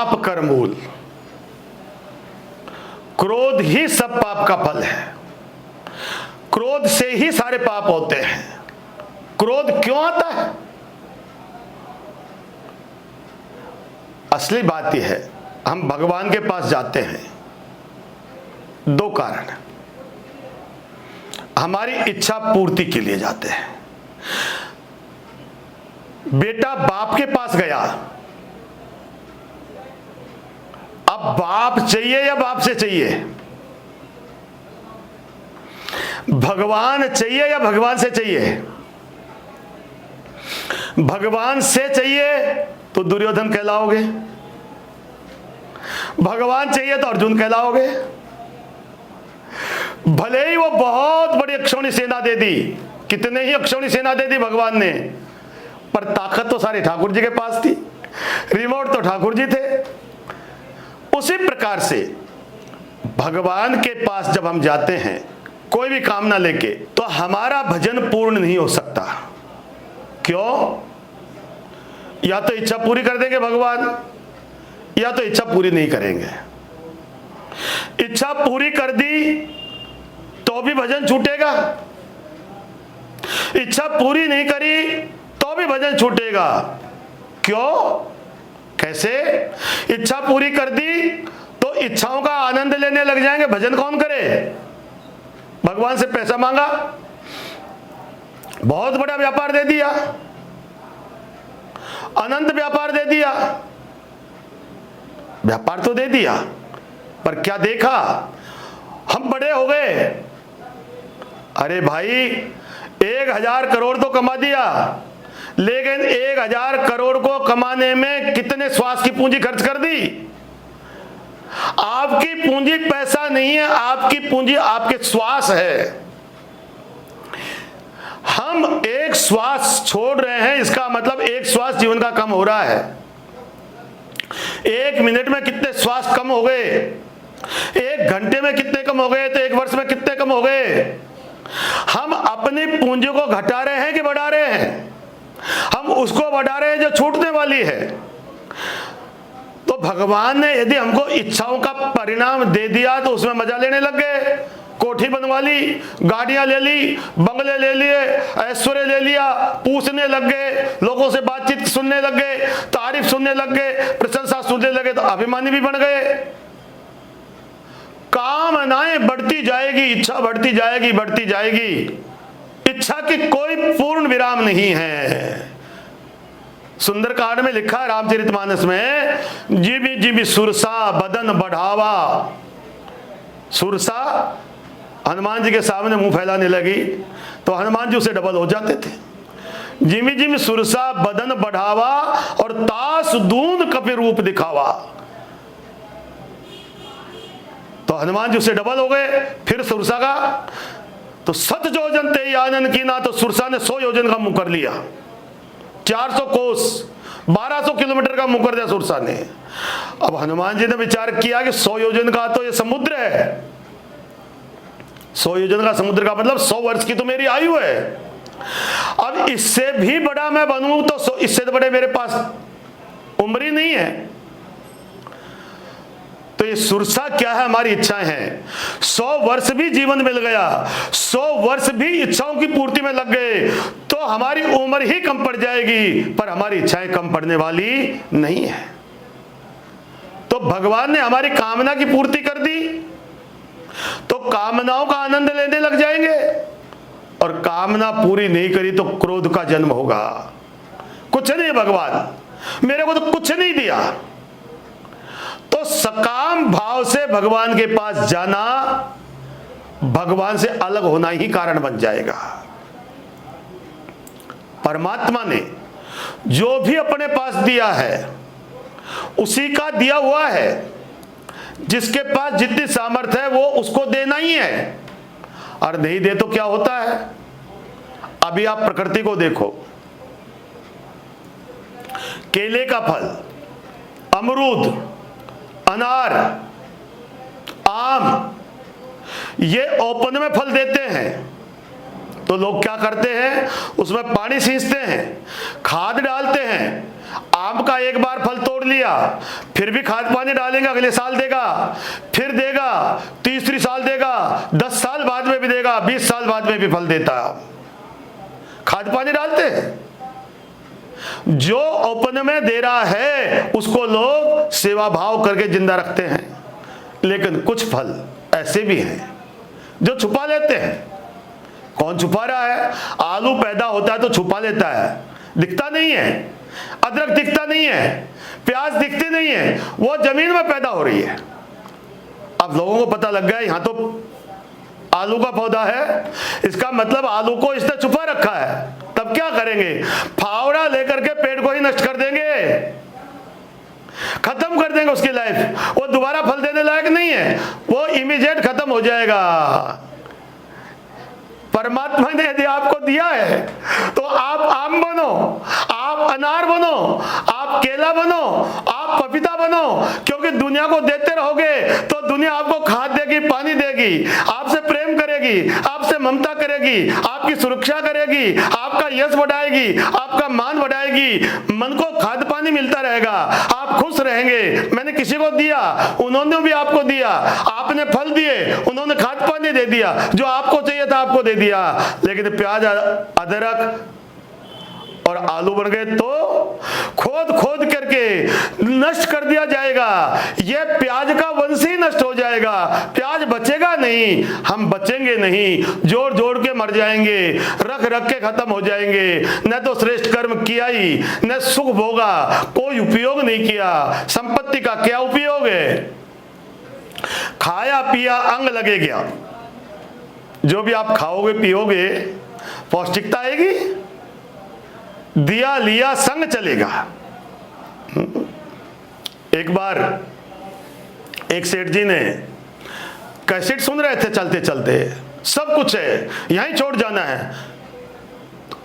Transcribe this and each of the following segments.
पाप कर मूल। क्रोध ही सब पाप का फल है। क्रोध से ही सारे पाप होते हैं। क्रोध क्यों आता है? असली बात यह है, हम भगवान के पास जाते हैं दो कारण। हमारी इच्छा पूर्ति के लिए जाते हैं। बेटा बाप के पास गया, अब बाप चाहिए या बाप से चाहिए? भगवान चाहिए या भगवान से चाहिए? भगवान से चाहिए तो दुर्योधन कहलाओगे, भगवान चाहिए तो अर्जुन कहलाओगे। भले ही वो बहुत बड़ी अक्षौणी सेना दे दी, कितने ही अक्षौणी सेना दे दी भगवान ने, पर ताकत तो सारी ठाकुर जी के पास थी, रिमोट तो ठाकुर जी थे। उसी प्रकार से भगवान के पास जब हम जाते हैं कोई भी कामना लेके, तो हमारा भजन पूर्ण नहीं हो सकता। क्यों? या तो इच्छा पूरी कर देंगे भगवान, या तो इच्छा पूरी नहीं करेंगे। इच्छा पूरी कर दी तो भी भजन छूटेगा, इच्छा पूरी नहीं करी तो भी भजन छूटेगा। क्यों? कैसे? इच्छा पूरी कर दी तो इच्छाओं का आनंद लेने लग जाएंगे, भजन कौन करे? भगवान से पैसा मांगा, बहुत बड़ा व्यापार दे दिया, अनंत व्यापार दे दिया। व्यापार तो दे दिया, पर क्या देखा? हम बड़े हो गए। अरे भाई 1000 करोड़ तो कमा दिया, लेकिन 1000 करोड़ को कमाने में कितने श्वास की पूंजी खर्च कर दी? आपकी पूंजी पैसा नहीं है, आपकी पूंजी आपके श्वास है। हम एक श्वास छोड़ रहे हैं, इसका मतलब एक श्वास जीवन का कम हो रहा है। 1 मिनट में कितने श्वास कम हो गए, 1 घंटे में कितने कम हो गए, तो 1 वर्ष में कितने कम हो गए। हम अपनी पूंजी को घटा रहे हैं कि बढ़ा रहे हैं? हम उसको बढ़ा रहे हैं जो छूटने वाली है। तो भगवान ने यदि हमको इच्छाओं का परिणाम दे दिया तो उसमें मजा लेने लग गए। कोठी बनवा ली, गाड़ियां ले ली, बंगले ले लिए, ऐश्वर्य ले लिया, पूछने लग गए, लोगों से बातचीत सुनने लग गए, तारीफ सुनने लग गए, प्रशंसा सुनने लगे, तो अभिमानी भी बन गए। कामनाएं बढ़ती जाएगी, इच्छा बढ़ती जाएगी, बढ़ती जाएगी। इच्छा की कोई पूर्ण विराम नहीं है। सुंदरकांड में लिखा है, रामचरितमानस में, जीवी जीवी सुरसा बदन बढ़ावा। सुरसा हनुमान जी के सामने मुंह फैलाने लगी तो हनुमान जी उसे डबल हो जाते थे। जिमी जिमी सुरसा बदन बढ़ावा और तास दून कपि रूप दिखावा। तो हनुमान जी उसे डबल हो गए। फिर सुरसा का तो 7 योजन ते आनंद की ना, तो सुरसा ने 100 योजन का मुंह कर लिया। 400 कोस 1200 किलोमीटर का मुंह कर दिया सुरसा ने। अब हनुमान जी ने विचार किया कि 100 योजन का तो ये समुद्र है, 100 योजन का समुद्र का मतलब 100 वर्ष की तो मेरी आयु है। अब इससे भी बड़ा मैं बनूं तो इससे तो बड़े मेरे पास उम्र ही नहीं है। तो ये सुरसा क्या है? हमारी इच्छाएं हैं। 100 वर्ष भी जीवन मिल गया, 100 वर्ष भी इच्छाओं की पूर्ति में लग गए तो हमारी उम्र ही कम पड़ जाएगी, पर हमारी इच्छाएं कम पड़ने वाली नहीं है। तो भगवान ने हमारी कामना की पूर्ति कर दी तो कामनाओं का आनंद लेने लग जाएंगे, और कामना पूरी नहीं करी तो क्रोध का जन्म होगा। कुछ नहीं भगवान, मेरे को तो कुछ नहीं दिया। तो सकाम भाव से भगवान के पास जाना भगवान से अलग होना ही कारण बन जाएगा। परमात्मा ने जो भी अपने पास दिया है उसी का दिया हुआ है। जिसके पास जितनी सामर्थ्य है वो उसको देना ही है, और नहीं दे तो क्या होता है? अभी आप प्रकृति को देखो, केले का फल, अमरूद, अनार, आम, ये ओपन में फल देते हैं तो लोग क्या करते हैं? उसमें पानी सींचते हैं, खाद डालते हैं, आम का एक बार फल तोड़ लिया, फिर भी खाद पानी डालेंगे, अगले साल देगा, फिर देगा, तीसरी साल देगा, 10 साल बाद में भी देगा, 20 साल बाद में भी फल देता है। खाद पानी डालते हैं। जो ओपन में दे रहा है उसको लोग सेवा भाव करके जिंदा रखते हैं, लेकिन कुछ फल ऐसे भी हैं जो छुपा लेते हैं। कौन छुपा रहा है? आलू पैदा होता है तो छुपा लेता है, दिखता नहीं है। अदरक दिखता नहीं है, प्याज दिखती नहीं है, वो जमीन में पैदा हो रही है। अब लोगों को पता लग गया यहां तो आलू का पौधा है, इसका मतलब आलू को इसने छुपा रखा है। तब क्या करेंगे? फावड़ा लेकर के पेड़ को ही नष्ट कर देंगे, खत्म कर देंगे उसकी लाइफ। वो दोबारा फल देने लायक नहीं है, वो इमीडिएट खत्म हो जाएगा। परमात्मा ने यदि आपको दिया है तो आप आम बनो, आप अनार बनो, आप केला बनो, आप पपीता बनो, क्योंकि दुनिया को देते रहोगे तो दुनिया आपको खाद देगी, पानी देगी, आपसे प्रेम करेगी, आपसे ममता करेगी, आपकी सुरक्षा करेगी, आपका यश बढ़ाएगी, आपका मान बढ़ाएगी, मन को खाद पानी मिलता रहेगा, आप खुश रहेंगे। मैंने किसी को दिया, उन्होंने भी आपको दिया, आपने फल दिए, उन्होंने खाद पानी दे दिया, जो आपको चाहिए था आपको दे दिया। लेकिन प्याज, अदरक और आलू बन गए तो खोद खोद करके नष्ट कर दिया जाएगा। यह प्याज का वंश ही नष्ट हो जाएगा, प्याज बचेगा नहीं, हम बचेंगे नहीं, जोड़ जोड़ के मर जाएंगे, रख रख के खत्म हो जाएंगे। न तो श्रेष्ठ कर्म किया ही, न सुख भोगा, कोई उपयोग नहीं किया। संपत्ति का क्या उपयोग है? खाया पिया अंग लगेगा। जो भी आप खाओगे पियोगे पौष्टिकता आएगी, दिया लिया संग चलेगा। एक बार एक सेठ जी ने कैसेट सुन रहे थे चलते चलते, सब कुछ है, यहीं छोड़ जाना है।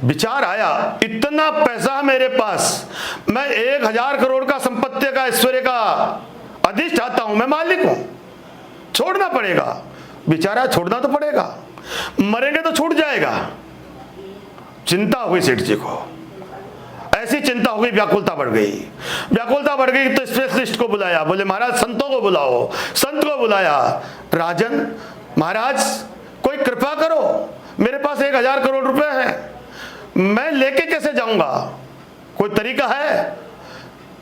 विचार आया, इतना पैसा मेरे पास, मैं 1000 करोड़ का संपत्ति का, ऐश्वर्य का अधिष्ठाता हूं, मैं मालिक हूं, छोड़ना पड़ेगा। बेचारा छोड़ना तो पड़ेगा, मरेंगे तो छूट जाएगा। चिंता हुई सेठ जी को, ऐसी चिंता हो गई, व्याकुलता बढ़ गई। व्याकुलता बढ़ गई तो स्पेशलिस्ट को बुलाया, बोले महाराज संतों को बुलाओ। संत को बुलाया, राजन महाराज कोई कृपा करो, मेरे पास 1000 करोड़ रुपए हैं, मैं लेके कैसे जाऊंगा, कोई तरीका है?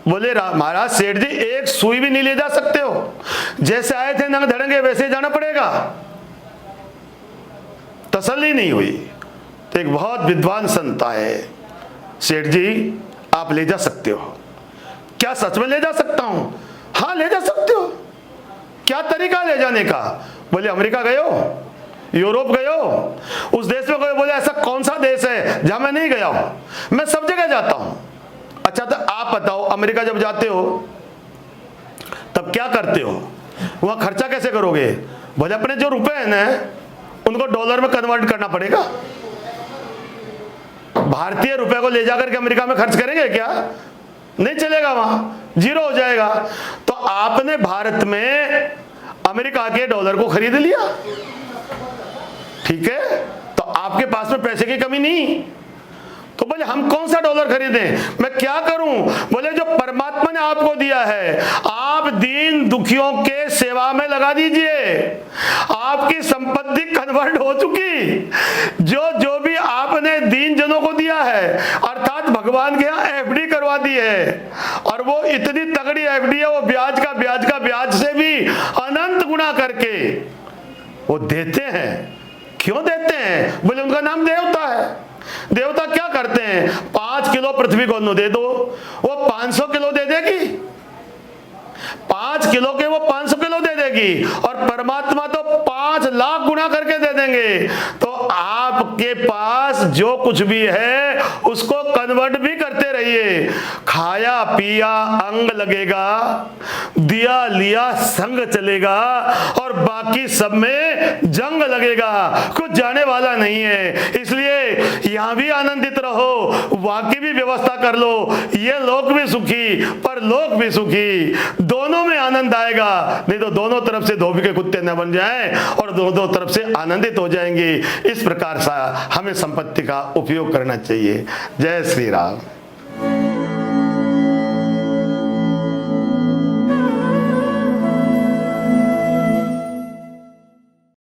बोले महाराज सेठ जी एक सुई भी नहीं ले जा सकते हो, जैसे आए थे नंग धड़ेंगे वैसे जाना पड़ेगा। तसल्ली नहीं हुई तो एक बहुत विद्वान संत आए, सेठ जी आप ले जा सकते हो। क्या सच में ले जा सकता हूं? हाँ ले जा सकते हो। क्या तरीका ले जाने का? बोले अमेरिका गए हो, यूरोप गए हो, उस देश में गए? बोले ऐसा कौन सा देश है जहां मैं नहीं गया हूं? मैं सब जगह जाता हूं। अच्छा तो आप बताओ, अमेरिका जब जाते हो तब क्या करते हो, वहां खर्चा कैसे करोगे? बोले अपने जो रुपए हैं ना उनको डॉलर में कन्वर्ट करना पड़ेगा। भारतीय रुपए को ले जाकर के अमेरिका में खर्च करेंगे क्या? नहीं चलेगा, वहां जीरो हो जाएगा। तो आपने भारत में अमेरिका के डॉलर को खरीद लिया, ठीक है, तो आपके पास में पैसे की कमी नहीं। तो बोले हम कौन सा डॉलर खरीदें, मैं क्या करूं? बोले जो परमात्मा ने आपको दिया है आप दीन दुखियों के सेवा में लगा दीजिए, आपकी संपत्ति कन्वर्ट हो चुकी। जो भी आपने दीन जनों को दिया है अर्थात भगवान के यहाँ एफडी करवा दी है, और वो इतनी तगड़ी एफडी है, वो ब्याज का ब्याज से भी अनंत गुना करके वो देते हैं। क्यों देते हैं? बोले उनका नाम देवता है। देवता क्या करते हैं? 5 किलो पृथ्वी को दे दो, वो 500 किलो दे देगी। 5 किलो के वो 500 किलो दे देगी, और परमात्मा तो 5 लाख गुना करके दे देंगे। तो आपके पास जो कुछ भी है उसको कन्वर्ट भी करते रहिए। खाया पिया अंग लगेगा, दिया लिया संग चलेगा, और बाकी सब में जंग लगेगा, कुछ जाने वाला नहीं है। इसलिए यहां भी आनंदित रहो, वहां की भी व्यवस्था कर लो, ये लोक भी सुखी पर लोक भी सुखी, दोनों में आनंद आएगा। नहीं तो दोनों तरफ से धोबी के कुत्ते न बन जाएं और दोनों तरफ से आनंदित हो जाएंगे। इस प्रकार से हमें संपत्ति का उपयोग करना चाहिए। जय श्री राम।